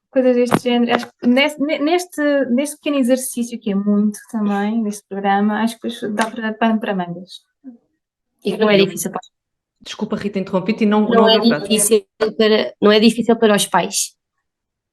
Speaker 4: Coisas deste género. Acho que neste pequeno exercício, que é muito também, neste programa, acho que depois dá para pano para mangas.
Speaker 5: E que não é difícil para,
Speaker 3: Desculpa, Rita, interrompi-te e não
Speaker 5: não é
Speaker 3: ouvi a frase.
Speaker 5: difícil não é difícil para os pais.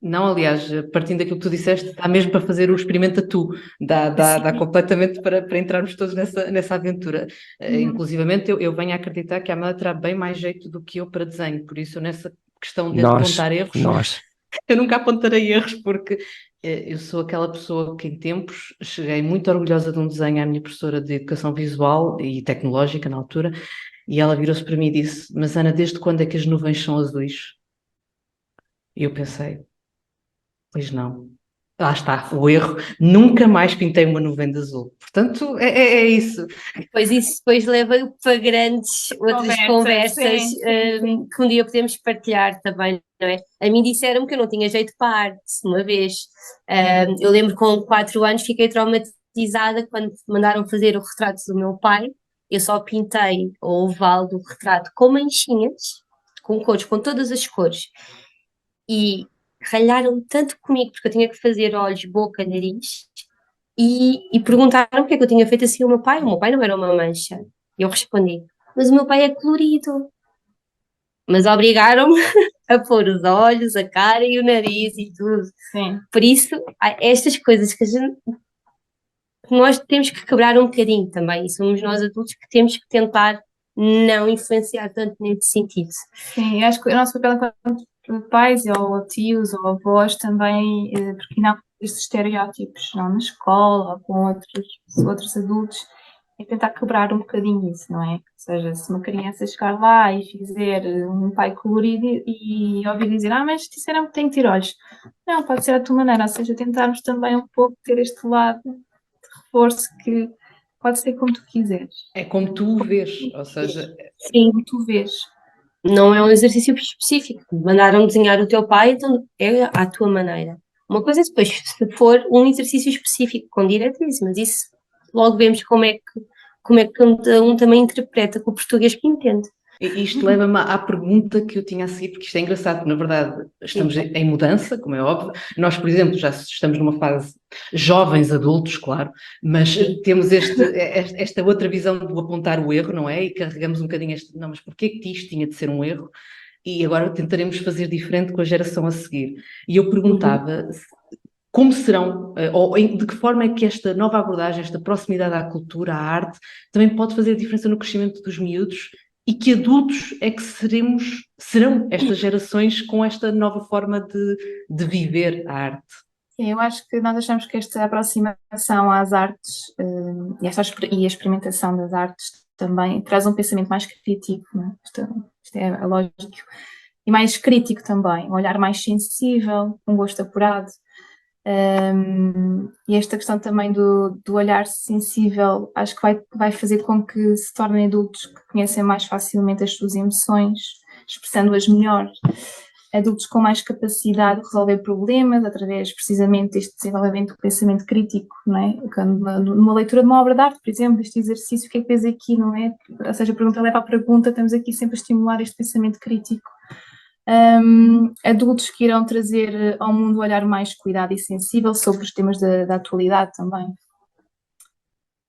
Speaker 3: Não, aliás, partindo daquilo que tu disseste, dá mesmo para fazer o experimenta tu, dá completamente para entrarmos todos nessa aventura. Inclusivamente, eu venho a acreditar que a Amélia terá bem mais jeito do que eu para desenho, por isso, nessa questão de apontar erros, eu nunca apontarei erros, porque eu sou aquela pessoa que, em tempos, cheguei muito orgulhosa de um desenho à minha professora de Educação Visual e Tecnológica, na altura, e ela virou-se para mim e disse: Mas Ana, desde quando é que as nuvens são azuis? E eu pensei. Pois não. Lá está, o erro. Nunca mais pintei uma nuvem de azul. Portanto, é isso.
Speaker 5: Pois isso depois leva para grandes outras conversas
Speaker 4: sim.
Speaker 5: que um dia podemos partilhar também, não é? A mim disseram que eu não tinha jeito para arte, uma vez. Eu lembro que com 4 anos fiquei traumatizada quando mandaram fazer o retrato do meu pai. Eu só pintei o oval do retrato com manchinhas, com cores, com todas as cores. E ralharam tanto comigo, porque eu tinha que fazer olhos, boca, nariz, e perguntaram porque é que eu tinha feito assim ao meu pai. O meu pai não era uma mancha. E eu respondi, mas o meu pai é colorido. Mas obrigaram-me a pôr os olhos, a cara e o nariz e tudo.
Speaker 4: Sim.
Speaker 5: Por isso, há estas coisas que nós temos que quebrar um bocadinho também. E somos nós adultos que temos que tentar não influenciar tanto nesse sentido.
Speaker 4: Sim, acho que o nosso papel enquanto pais ou tios ou avós também, porque não estes estereótipos, não na escola ou com outros adultos, é tentar quebrar um bocadinho isso, não é? Ou seja, se uma criança chegar lá e fizer um pai colorido e ouvir dizer, mas disseram que tem que ter olhos. Não, pode ser a tua maneira, ou seja, tentarmos também um pouco ter este lado de reforço que pode ser como tu quiseres,
Speaker 3: É como tu o vês, ou seja,
Speaker 5: Sim,
Speaker 4: como tu vês.
Speaker 5: não é um exercício específico. Mandaram desenhar o teu pai, então é à tua maneira. Uma coisa é depois, se for um exercício específico, com diretrizes, mas isso logo vemos como é que cada um também interpreta com o português que entende.
Speaker 3: e isto leva-me à pergunta que eu tinha a seguir, porque isto é engraçado, porque na verdade estamos em mudança, como é óbvio. Nós, por exemplo, já estamos numa fase jovens adultos, claro, mas temos esta outra visão do apontar o erro, não é? E carregamos um bocadinho não, mas porquê que isto tinha de ser um erro? E agora tentaremos fazer diferente com a geração a seguir. E eu perguntava como serão, ou de que forma é que esta nova abordagem, esta proximidade à cultura, à arte, também pode fazer a diferença no crescimento dos miúdos e que adultos é que serão estas gerações com esta nova forma de viver a arte.
Speaker 4: Sim, eu acho que nós achamos que esta aproximação às artes e a experimentação das artes também traz um pensamento mais criativo, não é? Isto é lógico, e mais crítico também, um olhar mais sensível, um gosto apurado. E esta questão também do olhar sensível, acho que vai fazer com que se tornem adultos que conhecem mais facilmente as suas emoções, expressando-as melhor. Adultos com mais capacidade de resolver problemas através precisamente deste desenvolvimento do pensamento crítico, não é? Numa leitura de uma obra de arte, por exemplo, este exercício, o que é que vês aqui, não é? Ou seja, a pergunta leva à pergunta, estamos aqui sempre a estimular este pensamento crítico. Adultos que irão trazer ao mundo um olhar mais cuidado e sensível sobre os temas da atualidade também.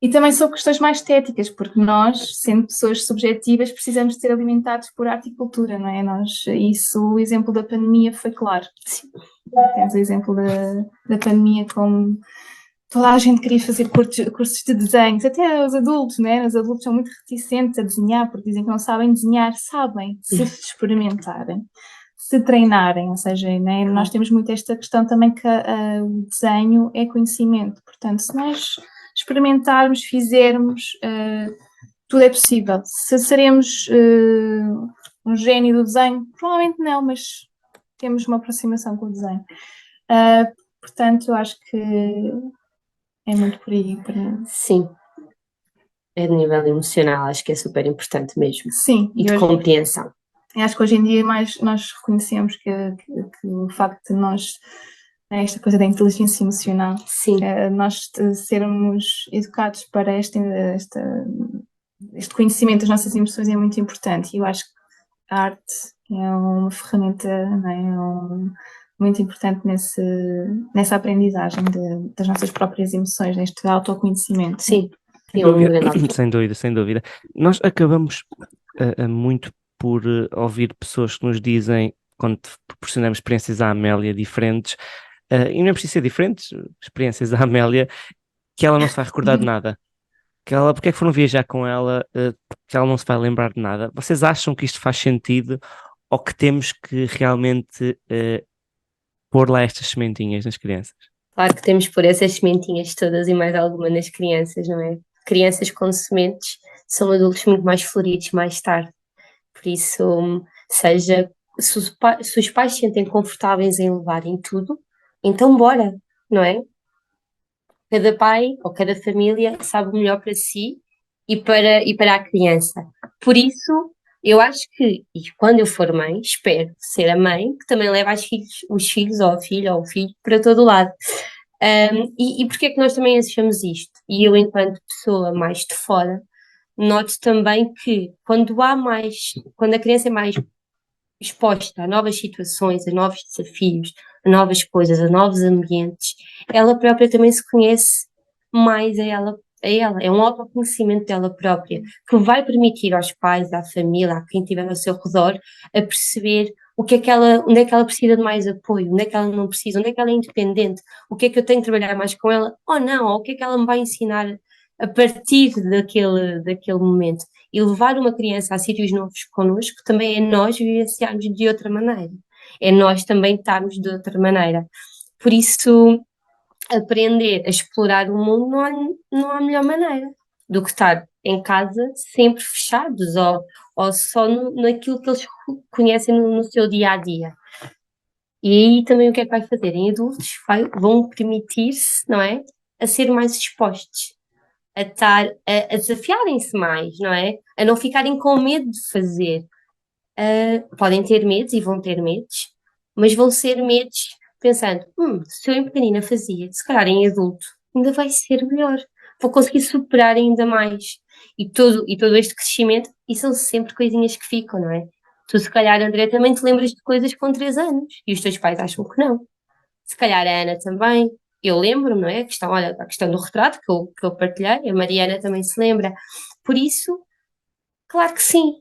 Speaker 4: E também sobre questões mais estéticas, porque nós, sendo pessoas subjetivas, precisamos de ser alimentados por arte e cultura, não é? O exemplo da pandemia foi claro. Sim. Temos o exemplo da pandemia como toda a gente queria fazer cursos de desenhos, até os adultos, né? Os adultos são muito reticentes a desenhar, porque dizem que não sabem desenhar, sabem, se experimentarem, se treinarem, ou seja, né? Nós temos muito esta questão também que o desenho é conhecimento, portanto, se nós experimentarmos, fizermos, tudo é possível. Se seremos um gênio do desenho, provavelmente não, mas temos uma aproximação com o desenho. Portanto, eu acho que é muito por aí.
Speaker 5: Sim. É de nível emocional, acho que é super importante mesmo.
Speaker 4: Sim.
Speaker 5: E de compreensão.
Speaker 4: Acho que hoje em dia nós reconhecemos que o facto de nós, esta coisa da inteligência emocional,
Speaker 5: sim,
Speaker 4: nós sermos educados para este conhecimento das nossas emoções é muito importante. E eu acho que a arte é uma ferramenta, muito importante nessa aprendizagem das nossas próprias emoções, neste autoconhecimento.
Speaker 5: Sim.
Speaker 2: Sem dúvida, sem dúvida. Nós acabamos muito por ouvir pessoas que nos dizem, quando proporcionamos experiências à Amélia diferentes, e não é preciso ser diferentes, experiências à Amélia, que ela não se vai recordar de nada. Porque é que foram viajar com ela, que ela não se vai lembrar de nada? Vocês acham que isto faz sentido ou que temos que realmente pôr lá estas sementinhas nas crianças?
Speaker 5: Claro que temos que pôr essas sementinhas todas e mais alguma nas crianças, não é? Crianças com sementes são adultos muito mais floridos mais tarde. Por isso, se os pais se sentem confortáveis em levarem tudo, então bora, não é? Cada pai ou cada família sabe o melhor para si e para a criança. Por isso, eu acho que, e quando eu for mãe, espero ser a mãe que também leva os filhos ou a filha ou o filho para todo o lado. E porquê é que nós também achamos isto? E eu, enquanto pessoa mais de fora, noto também que quando a criança é mais exposta a novas situações, a novos desafios, a novas coisas, a novos ambientes, ela própria também se conhece mais a ela. É um autoconhecimento dela própria que vai permitir aos pais, à família, a quem estiver ao seu redor, a perceber onde é que ela precisa de mais apoio, onde é que ela não precisa, onde é que ela é independente, o que é que eu tenho que trabalhar mais com ela, ou não, ou o que é que ela me vai ensinar a partir daquele momento. E levar uma criança a sítios novos connosco também é nós vivenciarmos de outra maneira, é nós também estarmos de outra maneira. Por isso, aprender a explorar o mundo não há melhor maneira. do que estar em casa sempre fechados ou só naquilo que eles conhecem no seu dia a dia. E aí também o que é que vai fazer? Em adultos vão permitir-se, não é? A ser mais expostos, a desafiarem-se mais, não é? A não ficarem com medo de fazer. Podem ter medos e vão ter medos, mas vão ser medos pensando, se eu em pequenina fazia, se calhar em adulto, ainda vai ser melhor. Vou conseguir superar ainda mais. E todo este crescimento, e são sempre coisinhas que ficam, não é? Tu, se calhar, André, também te lembras de coisas com 3 anos, e os teus pais acham que não. Se calhar a Ana também. Eu lembro-me, não é? Olha, a questão do retrato que eu partilhei, a Mariana também se lembra. Por isso, claro que sim.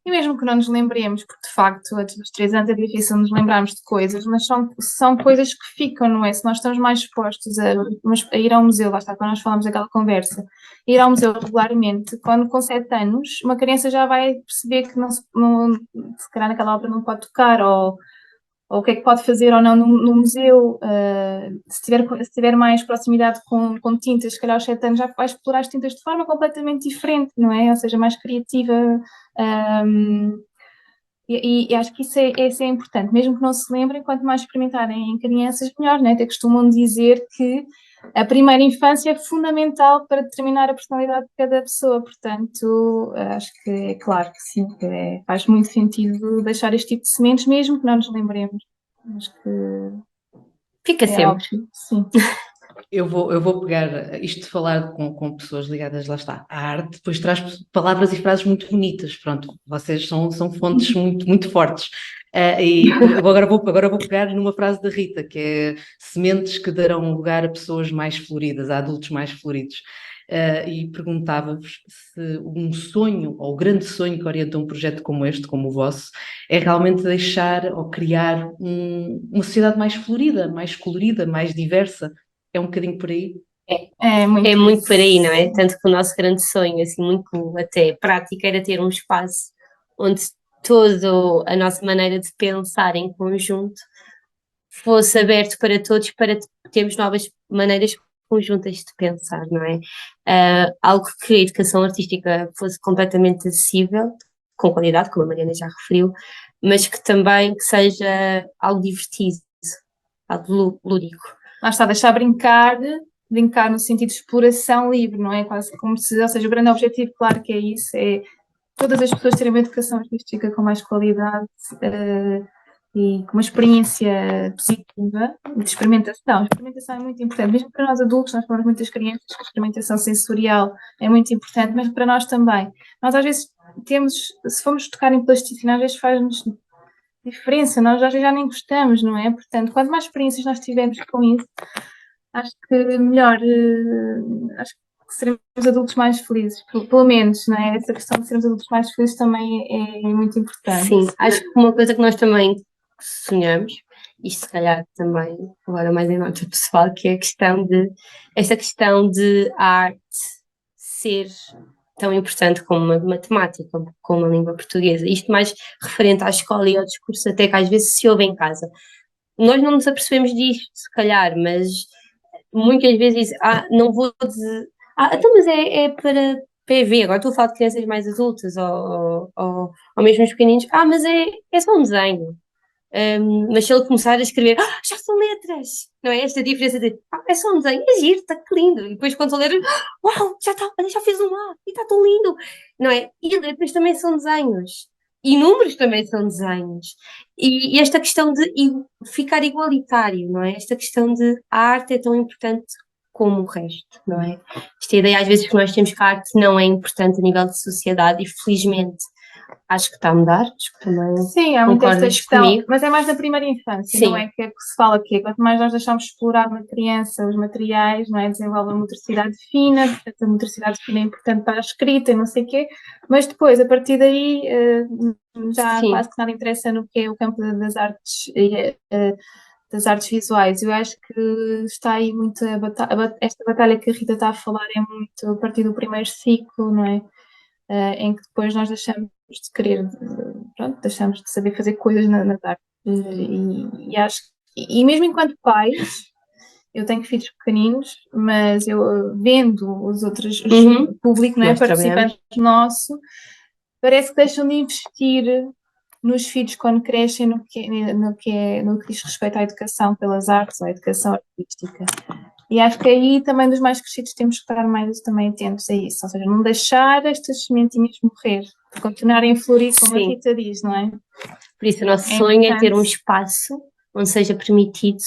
Speaker 4: E mesmo que não nos lembremos, porque de facto, antes dos 3 anos é difícil nos lembrarmos de coisas, mas são coisas que ficam, não é? Se nós estamos mais expostos a ir ao museu, lá está, quando nós falamos daquela conversa, ir ao museu regularmente, quando com 7 anos, uma criança já vai perceber que se calhar naquela obra não pode tocar, ou o que é que pode fazer ou não no museu, se tiver mais proximidade com tintas, se calhar aos 7 anos já vai explorar as tintas de forma completamente diferente, não é? Ou seja, mais criativa. E acho que isso é importante, mesmo que não se lembrem, quanto mais experimentarem em crianças, melhor, né? Até costumam dizer que a primeira infância é fundamental para determinar a personalidade de cada pessoa, portanto, acho que é claro que sim, que faz muito sentido deixar este tipo de sementes, mesmo que não nos lembremos. Acho que
Speaker 5: Fica
Speaker 4: é
Speaker 5: sempre.
Speaker 4: óbvio, sim.
Speaker 3: Eu vou pegar isto de falar com pessoas ligadas, lá está, à arte, depois traz palavras e frases muito bonitas. Pronto, vocês são fontes muito, muito fortes. E eu agora vou pegar numa frase da Rita, que é sementes que darão lugar a pessoas mais floridas, a adultos mais floridos. E perguntava-vos se um sonho, ou o grande sonho que orienta um projeto como este, como o vosso, é realmente deixar ou criar uma sociedade mais florida, mais colorida, mais diversa. É um bocadinho por aí.
Speaker 4: É muito,
Speaker 5: É muito por aí, não é? Tanto que o nosso grande sonho, assim, muito até prático, era ter um espaço onde toda a nossa maneira de pensar em conjunto fosse aberto para todos, para termos novas maneiras conjuntas de pensar, não é? Algo que a educação artística fosse completamente acessível, com qualidade, como a Mariana já referiu, mas que também que seja algo divertido, algo lúdico.
Speaker 4: Lá está, deixar brincar no sentido de exploração livre, não é? Quase como se, ou seja, o grande objetivo, claro que é isso, é todas as pessoas terem uma educação artística com mais qualidade e com uma experiência positiva de experimentação. A experimentação é muito importante, mesmo para nós adultos, nós falamos muitas crianças, a experimentação sensorial é muito importante, mas para nós também. Nós às vezes se formos tocar em plasticina, às vezes faz-nos diferença, nós às vezes já nem gostamos, não é? Portanto, quanto mais experiências nós tivermos com isso, acho que melhor, acho que seremos adultos mais felizes, pelo menos, não é? Essa questão de sermos adultos mais felizes também é muito importante.
Speaker 5: Sim, acho que uma coisa que nós também sonhamos, isto se calhar também, agora mais em nota pessoal, que é esta questão de a arte ser tão importante como a matemática, como a língua portuguesa. Isto mais referente à escola e ao discurso até que às vezes se ouve em casa. Nós não nos apercebemos disto, se calhar, mas muitas vezes dizem, não vou dizer, então mas é para PV, agora estou a falar de crianças mais adultas ou mesmo os pequeninos, mas é só um desenho. Mas se ele começar a escrever, já são letras, não é? Esta diferença de, é só um desenho, é giro, está que lindo. E depois quando eu ler, uau, já está, olha, já fiz um A, e está tão lindo, não é? E letras também são desenhos, e números também são desenhos. E esta questão de ficar igualitário, não é? Esta questão de a arte é tão importante como o resto, não é? Esta ideia às vezes que nós temos que a arte não é importante a nível de sociedade, e felizmente acho que está a mudar, acho que também
Speaker 4: sim, há muito esta
Speaker 5: concordas
Speaker 4: questão,
Speaker 5: comigo.
Speaker 4: mas é mais na primeira infância,
Speaker 5: Sim.
Speaker 4: não é? Que é que se fala aqui, quanto mais nós deixamos explorar na criança os materiais, não é? Desenvolve a motricidade fina, portanto a motricidade fina é importante para a escrita e não sei o quê, mas depois, a partir daí, já
Speaker 5: Sim.
Speaker 4: quase que nada interessa no que é o campo das artes das artes visuais. Eu acho que está aí muito esta batalha que a Rita está a falar é muito a partir do primeiro ciclo, não é? Em que depois nós deixamos de querer, pronto, deixamos de saber fazer coisas nas artes. E acho e mesmo enquanto pais, eu tenho filhos pequeninos, mas eu vendo os outros,
Speaker 5: Uhum.
Speaker 4: o público, não é,
Speaker 5: Nós
Speaker 4: participante nosso, parece que deixam de investir nos filhos quando crescem no que diz respeito à educação pelas artes ou à educação artística. E acho que aí também dos mais crescidos temos que estar mais também atentos a isso, ou seja, não deixar estas sementinhas morrer, continuarem a florir, como a
Speaker 5: Sim.
Speaker 4: Rita diz, não é?
Speaker 5: Por isso, o nosso
Speaker 4: É
Speaker 5: sonho é ter um
Speaker 4: importante.
Speaker 5: espaço onde seja permitido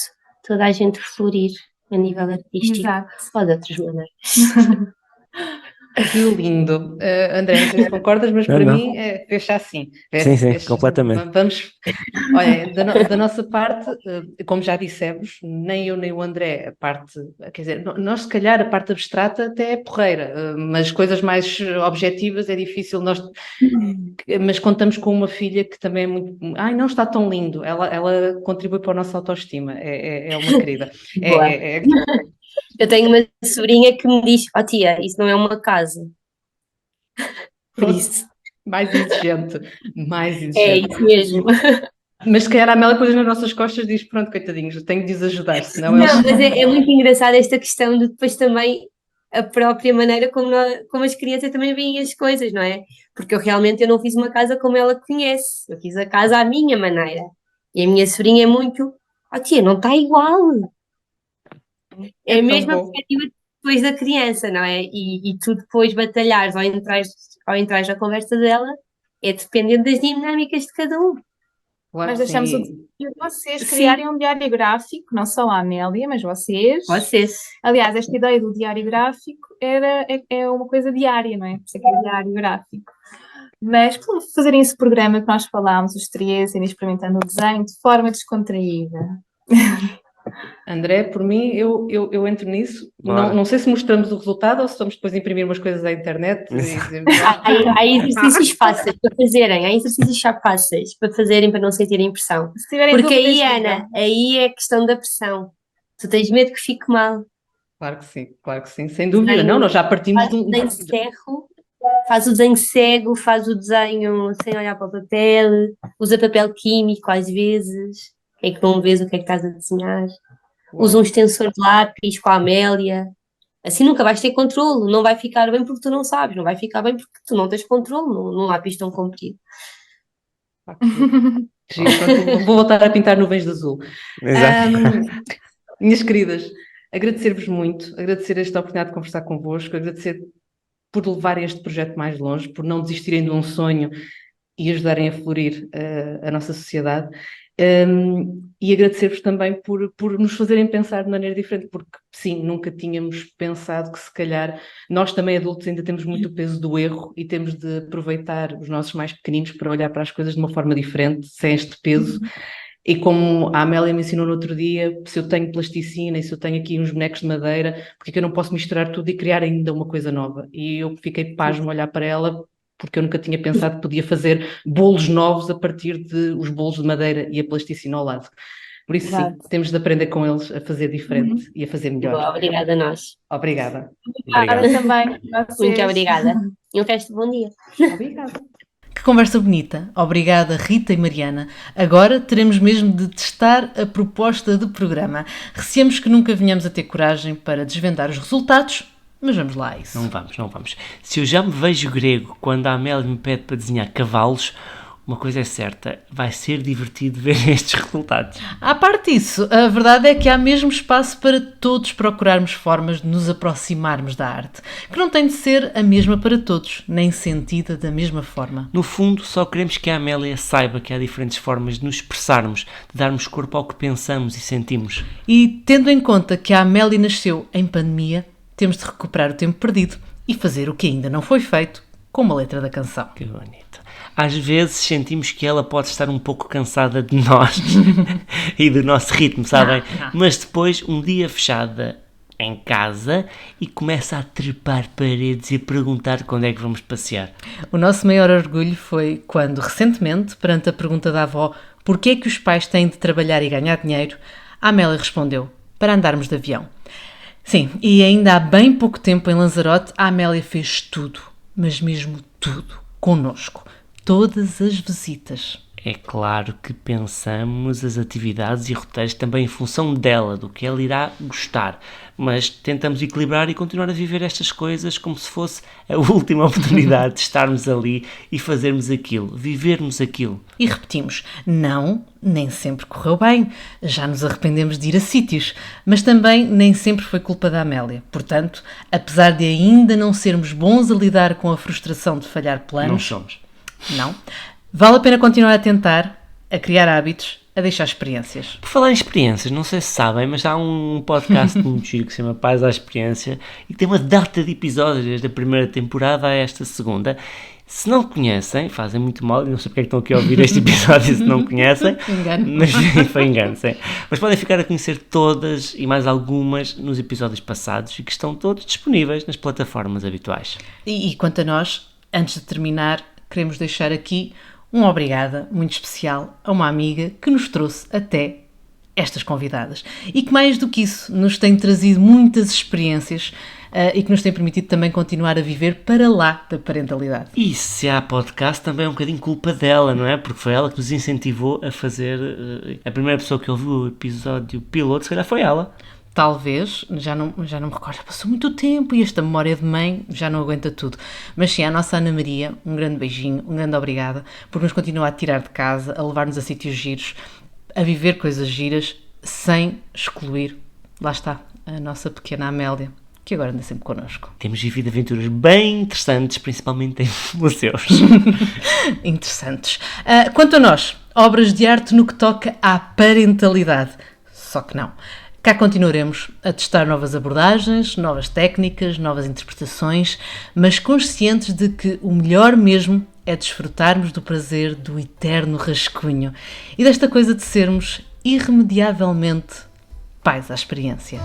Speaker 5: toda a gente florir a nível artístico
Speaker 4: Exato.
Speaker 5: ou de outras maneiras.
Speaker 3: Que lindo. André, não sei se concordas, mas
Speaker 2: Não,
Speaker 3: para
Speaker 2: não.
Speaker 3: mim fecha assim.
Speaker 2: Sim, completamente.
Speaker 3: Vamos, olha, da nossa parte, como já dissemos, nem eu nem o André, a parte, quer dizer, nós se calhar a parte abstrata até é porreira, mas coisas mais objetivas é difícil nós, mas contamos com uma filha que também é muito, não está tão lindo, ela contribui para a nossa autoestima, é uma querida.
Speaker 5: Boa. Eu tenho uma sobrinha que me diz, tia, isso não é uma casa. Por isso.
Speaker 3: Mais exigente.
Speaker 5: É isso mesmo.
Speaker 3: Mas se calhar a Amélia depois nas nossas costas diz, pronto, coitadinhos, tenho de os ajudar, senão
Speaker 5: Não,
Speaker 3: eles...
Speaker 5: mas é muito engraçado esta questão de depois também a própria maneira como as crianças também veem as coisas, não é? Porque eu não fiz uma casa como ela conhece, eu fiz a casa à minha maneira. E a minha sobrinha é muito, tia, não está igual. É a
Speaker 3: tão
Speaker 5: mesma
Speaker 3: bom.
Speaker 5: perspectiva depois da criança, não é? E tu depois batalhares ao entrares na conversa dela, é dependendo das dinâmicas de cada um.
Speaker 3: Claro
Speaker 4: Mas
Speaker 3: que
Speaker 4: deixamos o
Speaker 3: sim.
Speaker 4: desafio de vocês
Speaker 5: Sim.
Speaker 4: criarem um diário gráfico, não só a Amélia, mas vocês. Aliás, esta ideia do diário gráfico é uma coisa diária, não é? Por isso é que é diário gráfico. Mas por fazerem esse programa que nós falámos, os três, irem experimentando o desenho de forma descontraída.
Speaker 3: André, por mim, eu entro nisso.
Speaker 2: Bora.
Speaker 3: Não sei se mostramos o resultado ou se vamos depois imprimir umas coisas à internet.
Speaker 5: Há exercícios fáceis para fazerem, há exercícios fáceis para fazerem para não sentirem pressão.
Speaker 4: Se tiverem
Speaker 5: Porque aí,
Speaker 4: dúvidas,
Speaker 5: Ana, aí é a questão da pressão. Tu tens medo que fique mal.
Speaker 3: Claro que sim, sem dúvida. Não, nós já partimos
Speaker 5: Faz o desenho cego, faz o desenho cego, faz o desenho sem olhar para o papel, usa papel químico às vezes, é que não vês o que é que estás a desenhar. Usa um extensor de lápis com a Amélia. Assim nunca vais ter controle, não vai ficar bem porque tu não sabes, não vai ficar bem porque tu não tens controle num lápis tão comprido.
Speaker 3: Pronto, vou voltar a pintar nuvens de azul.
Speaker 2: Exato.
Speaker 3: Minhas queridas, agradecer-vos muito, agradecer esta oportunidade de conversar convosco, agradecer por levarem este projeto mais longe, por não desistirem de um sonho e ajudarem a florir a nossa sociedade. E agradecer-vos também por nos fazerem pensar de maneira diferente, porque sim, nunca tínhamos pensado que se calhar nós também adultos ainda temos muito o peso do erro e temos de aproveitar os nossos mais pequeninos para olhar para as coisas de uma forma diferente, sem este peso. E como a Amélia me ensinou no outro dia, se eu tenho plasticina e se eu tenho aqui uns bonecos de madeira, porque é que eu não posso misturar tudo e criar ainda uma coisa nova? E eu fiquei pasmo a olhar para ela, porque eu nunca tinha pensado que podia fazer bolos novos a partir de os bolos de madeira e a plasticina ao lado. Por isso, sim, temos de aprender com eles a fazer diferente e a fazer melhor.
Speaker 5: Boa, obrigada a nós.
Speaker 3: Obrigada.
Speaker 4: Obrigada também.
Speaker 5: Muito obrigada. E um resto de bom dia.
Speaker 3: Obrigada.
Speaker 1: Que conversa bonita. Obrigada, Rita e Mariana. Agora teremos mesmo de testar a proposta do programa. Receamos que nunca venhamos a ter coragem para desvendar os resultados, mas vamos lá a isso.
Speaker 2: Não vamos. Se eu já me vejo grego quando a Amélia me pede para desenhar cavalos, uma coisa é certa, vai ser divertido ver estes resultados.
Speaker 1: À parte disso, a verdade é que há mesmo espaço para todos procurarmos formas de nos aproximarmos da arte, que não tem de ser a mesma para todos, nem sentida da mesma forma.
Speaker 2: No fundo, só queremos que a Amélia saiba que há diferentes formas de nos expressarmos, de darmos corpo ao que pensamos e sentimos.
Speaker 1: E tendo em conta que a Amélia nasceu em pandemia, temos de recuperar o tempo perdido e fazer o que ainda não foi feito, como a letra da canção.
Speaker 2: Que bonito. Às vezes sentimos que ela pode estar um pouco cansada de nós e do nosso ritmo, sabem? Mas depois, um dia fechada em casa e começa a trepar paredes e a perguntar quando é que vamos passear.
Speaker 1: O nosso maior orgulho foi quando, recentemente, perante a pergunta da avó porquê é que os pais têm de trabalhar e ganhar dinheiro, a Amélia respondeu, para andarmos de avião. Sim, e ainda há bem pouco tempo em Lanzarote, a Amélia fez tudo, mas mesmo tudo, connosco. Todas as visitas.
Speaker 2: É claro que pensamos as atividades e roteiros também em função dela, do que ela irá gostar, mas tentamos equilibrar e continuar a viver estas coisas como se fosse a última oportunidade de estarmos ali e fazermos aquilo, vivermos aquilo.
Speaker 1: E repetimos, não, nem sempre correu bem, já nos arrependemos de ir a sítios, mas também nem sempre foi culpa da Amélia. Portanto, apesar de ainda não sermos bons a lidar com a frustração de falhar planos...
Speaker 2: Não somos.
Speaker 1: Não. Vale a pena continuar a tentar, a criar hábitos, a deixar experiências.
Speaker 2: Por falar em experiências, não sei se sabem, mas há um podcast muito giro que se chama Pais à Experiência e que tem uma data de episódios desde a primeira temporada a esta segunda. Se não conhecem, fazem muito mal, não sei porque é que estão aqui a ouvir este episódio se não conhecem.
Speaker 1: Engano.
Speaker 2: Mas foi engano, sim. Mas podem ficar a conhecer todas e mais algumas nos episódios passados e que estão todos disponíveis nas plataformas habituais.
Speaker 1: E quanto a nós, antes de terminar, queremos deixar aqui uma obrigada muito especial a uma amiga que nos trouxe até estas convidadas e que mais do que isso nos tem trazido muitas experiências e que nos tem permitido também continuar a viver para lá da parentalidade.
Speaker 2: E se há podcast também é um bocadinho culpa dela, não é? Porque foi ela que nos incentivou a fazer, a primeira pessoa que ouviu o episódio piloto, se calhar foi ela.
Speaker 1: Talvez, já não me recordo, já passou muito tempo e esta memória de mãe já não aguenta tudo. Mas sim, à nossa Ana Maria, um grande beijinho, um grande obrigada por nos continuar a tirar de casa, a levar-nos a sítios giros, a viver coisas giras, sem excluir, lá está, a nossa pequena Amélia, que agora anda sempre connosco.
Speaker 2: Temos vivido aventuras bem interessantes, principalmente em museus.
Speaker 1: Interessantes. Quanto a nós, obras de arte no que toca à parentalidade. Só que não. Cá continuaremos a testar novas abordagens, novas técnicas, novas interpretações, mas conscientes de que o melhor mesmo é desfrutarmos do prazer do eterno rascunho e desta coisa de sermos irremediavelmente pais à experiência.